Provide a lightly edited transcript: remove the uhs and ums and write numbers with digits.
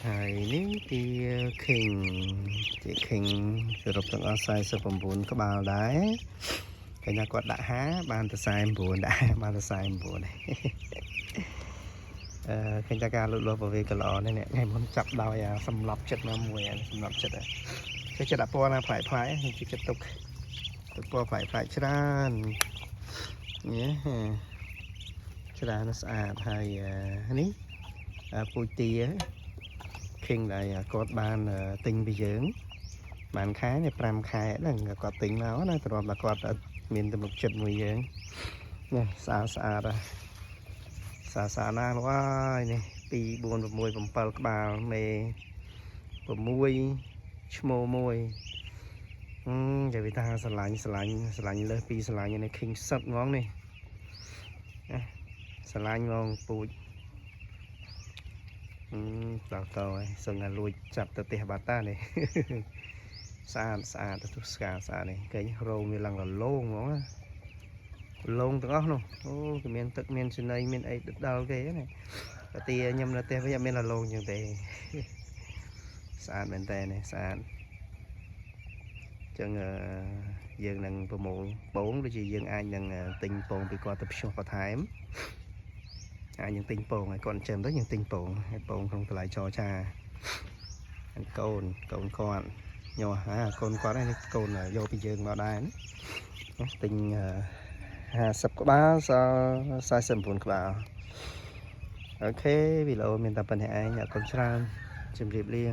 ហើយនេះទីខេងជាខេងសរុបទាំងអស់49ក្បាលដែរគេថាគាត់ដាក់ហាបានទៅ49ដែរបានទៅ49ដែរឃើញតែការលូតលាស់ប្រវេកល្អនេះថ្ងៃមុនចាប់ដោយសម្រាប់ចិត្តណាមួយសម្រាប់ចិត្តគេចិត្តដាក់ពណ៌ណាផ្លែផ្លែគេចិត្តទុកពណ៌ផ្លែផ្លែច្រើននេះច្រើនស្អាតហើយនេះពូជទាខេងដែលគាត់បានទិញពីយើងបានខែនេះ5ខែហ្នឹងគាត់ទិញមកណាទ្រាំតែគាត់មានទំនុកចិត្តមួយយើងនេះស្អាតស្អាតស្អាតណាស់លោកអើយនេះ2 4 6 7ក្បាលមេ6ឈ្មោះមួយនិយាយថាស្រឡាញ់លើសពីស្រឡាញ់នេះ King សឹកហ្មងនេះស្រឡាញ់ហ្មងពូជដល់តហើយសឹងតែលួចចាប់ទៅផ្ទះបាត់តានេះស្អាតទៅស្អាតនេះគេរោមវាឡើងរលោងហ្មងឡងទាំងអស់នោះអូគេមានទឹកមានចំណីមានអីដល់គេណាតែទីខ្ញុំនៅផ្ទះវិញអត់មានរលោងចឹងទេស្អាតមែនតើនេះស្អាតចឹងយើងនឹងប្រមូលពងដូចជាយើងអាចនឹងទិញពងពីគាត់ទៅភ្ជួសបន្ថែមអាចយើងទិញពងឲ្យគាត់ចិញ្ចឹមទៅយើងទិញពងហើយពងក្នុងតម្លៃចរចាកូនគាត់ញ័រកូនគាត់នេះកូនយកពីយើងមកដែរទិញ50ក្បាលសល់49ក្បាលអូខេវីដេអូមានតែប៉ុណ្្នេះឯងអរគុណច្រើនជម្រាបលា